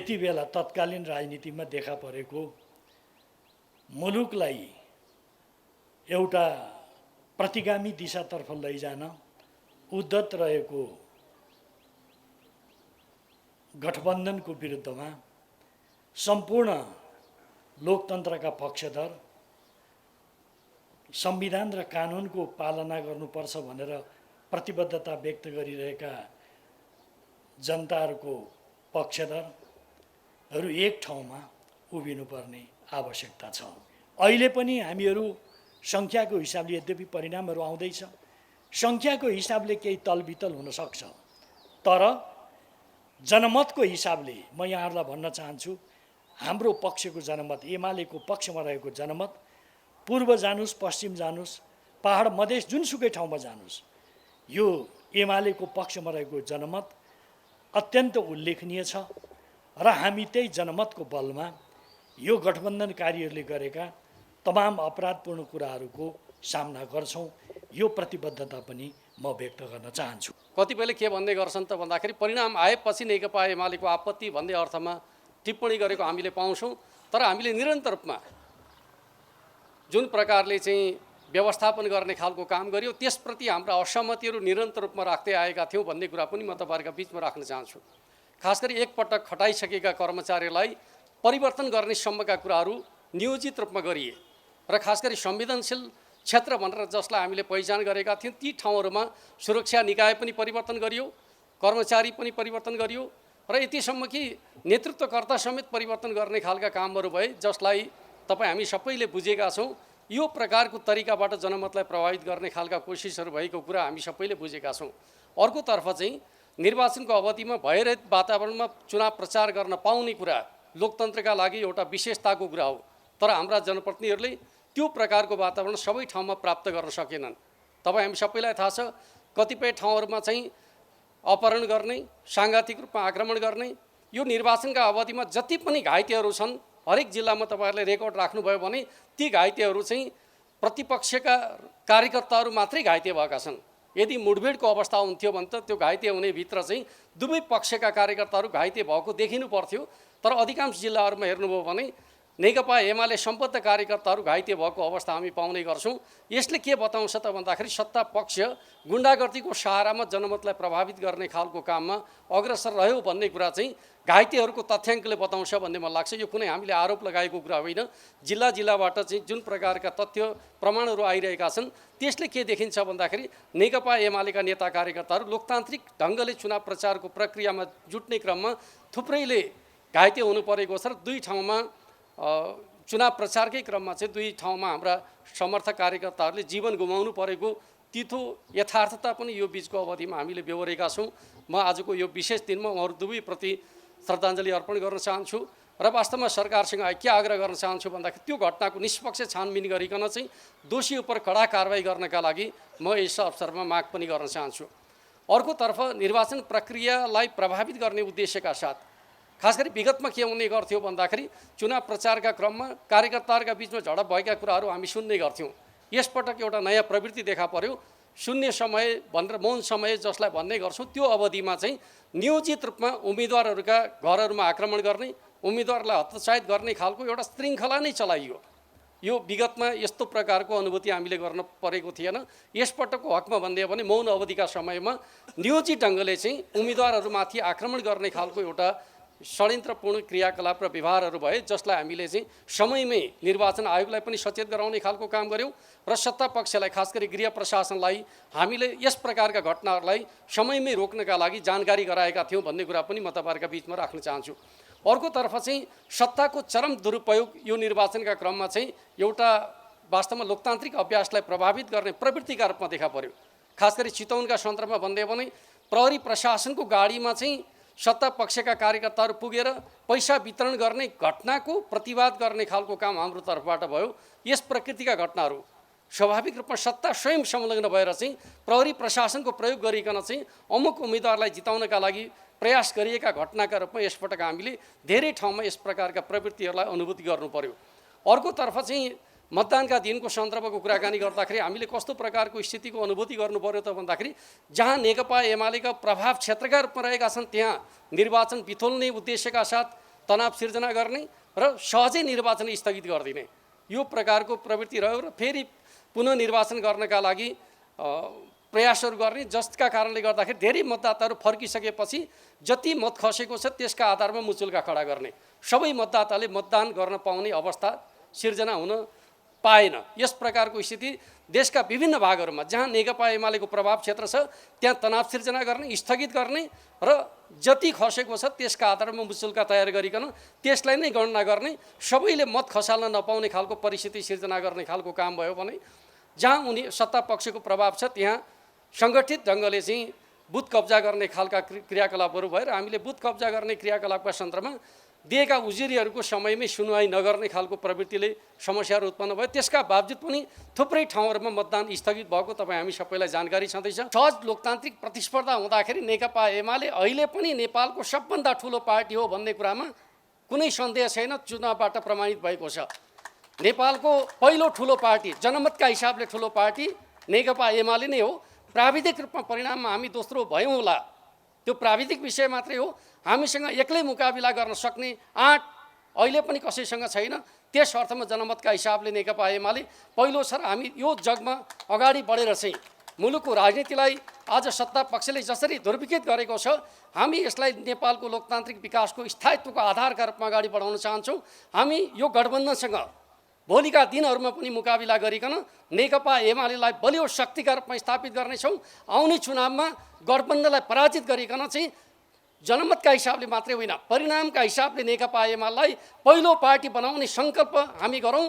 त्यति बेला तत्कालीन राजनीतिमा देखा परेको मुलुकलाई एउटा प्रतिगामी दिशातर्फ लैजान उद्धत रहेको गठबन्धनको विरुद्धमा सम्पूर्ण लोकतन्त्रका पक्षधर संविधान र कानुनको पालना गर्नुपर्छ भनेर प्रतिबद्धता व्यक्त गरिरहेका जनताहरूको पक्षधरहरू एक ठाउँमा उभिनुपर्ने आवश्यकता छ। अहिले पनि हामीहरू सङ्ख्याको हिसाबले यद्यपि परिणामहरू आउँदैछ, सङ्ख्याको हिसाबले केही तलबितल हुन सक्छ, तर जनमतको हिसाबले म यहाँहरूलाई भन्न चाहन्छु हाम्रो पक्षको जनमत, एमालेको पक्षमा रहेको जनमत, पूर्व जानुस् पश्चिम जानुस् पहाड मधेस जुनसुकै ठाउँमा जानुस्, यो एमालेको पक्षमा रहेको जनमत अत्यन्त उल्लेखनीय छ र हामी त्यही जनमतको बलमा यो गठबन्धनकारीहरूले गरेका तमाम अपराधपूर्ण कुराहरूको सामना गर्छौँ। यो प्रतिबद्धता पनि म व्यक्त गर्न चाहन्छु। कतिपयले के भन्दै गर्छन् त भन्दाखेरि परिणाम आएपछि नेकपा एमालेको आपत्ति भन्ने अर्थमा टिप्पणी गरेको हामीले पाउँछौँ, तर हामीले निरन्तर रूपमा जुन प्रकारले चाहिँ व्यवस्थापन गर्ने खालको काम गर्यो त्यसप्रति हाम्रा असहमतिहरू निरन्तर रूपमा राख्दै आएका थियौँ भन्ने कुरा पनि म तपाईँहरूका बिचमा राख्न चाहन्छु। खास गरी एकपटक खटाइसकेका कर्मचारीलाई परिवर्तन गर्ने सम्मका कुराहरू नियोजित रूपमा गरिए र खास गरी संवेदनशील क्षेत्र भनेर जसलाई हामीले पहिचान गरेका थियौँ ती ठाउँहरूमा सुरक्षा निकाय पनि परिवर्तन गरियो, कर्मचारी पनि परिवर्तन गरियो र यतिसम्म कि नेतृत्वकर्ता समेत परिवर्तन गर्ने खालका कामहरू भए जसलाई तपाईँ हामी सबैले बुझेका छौँ। यो प्रकारको तरिकाबाट जनमतलाई प्रभावित गर्ने खालका कोसिसहरू भएको कुरा हामी सबैले बुझेका छौँ। अर्कोतर्फ चाहिँ निर्वाचनको अवधिमा भयरहित वातावरणमा चुनाव प्रचार गर्न पाउने कुरा लोकतन्त्रका लागि एउटा विशेषताको कुरा हो, तर हाम्रा जनप्रतिनिधिहरूले त्यो प्रकारको वातावरण सबै ठाउँमा प्राप्त गर्न सकेनन्। तपाईँ हामी सबैलाई थाहा छ कतिपय ठाउँहरूमा चाहिँ अपहरण गर्ने, साङ्घातिक रूपमा आक्रमण गर्ने, यो निर्वाचनका अवधिमा जति पनि घाइतेहरू छन् हरेक जिल्लामा तपाईँहरूले रेकर्ड राख्नुभयो भने ती घाइतेहरू चाहिँ प्रतिपक्षका कार्यकर्ताहरू मात्रै घाइते भएका छन्। यदि मुठभेडको अवस्था हुन्थ्यो भने त त्यो घाइते हुने भित्र चाहिँ दुवै पक्षका कार्यकर्ताहरू घाइते भएको देखिनु पर्थ्यो, तर अधिकांश जिल्लाहरूमा हेर्नुभयो भने नेकपा एमाले सम्बद्ध कार्यकर्ताहरू घाइते भएको अवस्था हामी पाउने गर्छौँ। यसले के बताउँछ त भन्दाखेरि सत्ता पक्ष गुन्डागर्दीको सहारामा जनमतलाई प्रभावित गर्ने खालको काममा अग्रसर रह्यो भन्ने कुरा चाहिँ घाइतेहरूको तथ्याङ्कले बताउँछ भन्ने मलाई लाग्छ। यो कुनै हामीले आरोप लगाएको कुरा होइन। जिल्ला जिल्लाबाट चाहिँ जुन प्रकारका तथ्य प्रमाणहरू आइरहेका छन् त्यसले के देखिन्छ भन्दाखेरि नेकपा एमालेका नेता कार्यकर्ताहरू लोकतान्त्रिक ढङ्गले चुनाव प्रचारको प्रक्रियामा जुट्ने क्रममा थुप्रैले घाइते हुनु परेको छ र दुई ठाउँमा चुनाव प्रचारकै क्रममा चाहिँ दुई ठाउँमा हाम्रा समर्थक कार्यकर्ताहरूले जीवन गुमाउनु परेको तिथो यथार्थता पनि यो बिचको अवधिमा हामीले बेहोरेका छौँ। म आजको यो विशेष दिनमा उहाँहरू दुवैप्रति श्रद्धाञ्जली अर्पण गर्न चाहन्छु र वास्तवमा सरकारसँग के आग्रह गर्न चाहन्छु भन्दाखेरि त्यो घटनाको निष्पक्ष छानबिन गरिकन चाहिँ दोषी उप कडा कारवाही गर्नका लागि म यस अवसरमा माग पनि गर्न चाहन्छु। अर्कोतर्फ निर्वाचन प्रक्रियालाई प्रभावित गर्ने उद्देश्यका साथ खास गरी विगतमा के हुने गर्थ्यो भन्दाखेरि चुनाव प्रचारका क्रममा कार्यकर्ताहरूका बिचमा झडप भएका कुराहरू हामी सुन्ने गर्थ्यौँ। यसपटक एउटा नयाँ प्रवृत्ति देखा पर्यो, शून्य समय भनेर मौन समय जसलाई भन्ने गर्छौँ त्यो अवधिमा चाहिँ नियोजित रूपमा उम्मेदवारहरूका घरहरूमा आक्रमण गर्ने, उम्मेदवारलाई हतोत्साहित गर्ने खालको एउटा श्रृङ्खला नै चलाइयो। यो विगतमा यस्तो प्रकारको अनुभूति हामीले गर्न परेको थिएन। यसपटकको हकमा भन्दै भने मौन अवधिका समयमा नियोजित ढङ्गले चाहिँ उम्मेदवारहरूमाथि आक्रमण गर्ने खालको एउटा षड्यन्त्रपूर्ण क्रियाकलाप र व्यवहारहरू भए जसलाई हामीले चाहिँ समयमै निर्वाचन आयोगलाई पनि सचेत गराउने खालको काम गऱ्यौँ र सत्ता पक्षलाई खास गरी गृह प्रशासनलाई हामीले यस प्रकारका घटनाहरूलाई समयमै रोक्नका लागि जानकारी गराएका थियौँ भन्ने कुरा पनि म तपाईँहरूका बिचमा राख्न चाहन्छु। अर्कोतर्फ चाहिँ सत्ताको चरम दुरुपयोग यो निर्वाचनका क्रममा चाहिँ एउटा वास्तवमा लोकतान्त्रिक अभ्यासलाई प्रभावित गर्ने प्रवृत्तिका रूपमा देखा पर्यो। खास गरी चितवनका सन्दर्भमा भन्दै भने प्रहरी प्रशासनको गाडीमा चाहिँ सत्ता पक्षका कार्यकर्ताहरू पुगेर पैसा वितरण गर्ने घटनाको प्रतिवाद गर्ने खालको काम हाम्रो तर्फबाट भयो। यस प्रकृतिका घटनाहरू स्वाभाविक रूपमा सत्ता स्वयं संलग्न भएर चाहिँ प्रहरी प्रशासनको प्रयोग गरिकन चाहिँ अमुक उम्मेदवारलाई जिताउनका लागि प्रयास गरिएका घटनाका रूपमा यसपटक हामीले धेरै ठाउँमा यस प्रकारका प्रवृत्तिहरूलाई अनुभूति गर्नु पर्यो। अर्कोतर्फ चाहिँ मतदानका दिनको सन्दर्भको कुराकानी गर्दाखेरि हामीले कस्तो प्रकारको स्थितिको अनुभूति गर्नु पर्यो त भन्दाखेरि जहाँ नेकपा एमालेका प्रभाव क्षेत्रका रूपमा रहेका छन् त्यहाँ निर्वाचन बिथोल्ने उद्देश्यका साथ तनाव सिर्जना गर्ने र सहजै निर्वाचन स्थगित गरिदिने यो प्रकारको प्रवृत्ति रह्यो र फेरि पुनः निर्वाचन गर्नका लागि प्रयासहरू गर्ने, जसका कारणले गर्दाखेरि धेरै मतदाताहरू फर्किसकेपछि जति मत खसेको छ त्यसका आधारमा मुचुल्का खडा गर्ने, सबै मतदाताले मतदान गर्न पाउने अवस्था सिर्जना हुन पाएन। यस प्रकारको स्थिति देशका विभिन्न भागहरूमा जहाँ नेकपा एमालेको प्रभाव क्षेत्र छ त्यहाँ तनाव सिर्जना गर्ने, स्थगित गर्ने र जति खसेको छ त्यसका आधारमा मुचुल्का तयार गरिकन त्यसलाई नै गणना गर्ने, सबैले मत खसाल्न नपाउने खालको परिस्थिति सिर्जना गर्ने खालको काम भयो भने जहाँ उनी सत्ता पक्षको प्रभाव छ त्यहाँ सङ्गठित ढङ्गले चाहिँ बुथ कब्जा गर्ने खालका क्रियाकलापहरू भएर हामीले बुथ कब्जा गर्ने क्रियाकलापका सन्दर्भमा दिएका उजुरीहरूको समयमै सुनवाई नगर्ने खालको प्रवृत्तिले समस्याहरू उत्पन्न भयो। त्यसका बावजुद पनि थुप्रै ठाउँहरूमा मतदान स्थगित भएको तपाईँ हामी सबैलाई जानकारी छँदैछ। सहज लोकतान्त्रिक प्रतिस्पर्धा हुँदाखेरि नेकपा एमाले अहिले पनि नेपालको सबभन्दा ठुलो पार्टी हो भन्ने कुरामा कुनै सन्देह छैन, चुनावबाट प्रमाणित भएको छ। नेपालको पहिलो ठुलो पार्टी, जनमतका हिसाबले ठुलो पार्टी नेकपा एमाले नै हो। प्राविधिक रूपमा परिणाममा हामी दोस्रो भयौँ होला, त्यो प्राविधिक विषय मात्रै हो। हामीसँग एक्लै मुकाबिला गर्न सक्ने आँट अहिले पनि कसैसँग छैन। त्यस अर्थमा जनमतका हिसाबले नेकपा एमाले पहिलो छ र हामी यो जगमा अगाडि बढेर चाहिँ मुलुकको राजनीतिलाई आज सत्ता पक्षले जसरी दुर्विकृत गरेको छ हामी यसलाई नेपालको लोकतान्त्रिक विकासको स्थायित्वको आधारका रूपमा अगाडि बढाउन चाहन्छौँ। हामी यो गठबन्धनसँग भोलिका दिनहरूमा पनि मुकाबिला गरिकन नेकपा एमालेलाई बलियो शक्तिका रूपमा स्थापित गर्नेछौँ। आउने चुनावमा गठबन्धनलाई पराजित गरिकन चाहिँ जनमतका हिसाबले मात्रै होइन परिणामका हिसाबले नेकपा एमालेलाई पहिलो पार्टी बनाउने सङ्कल्प हामी गरौँ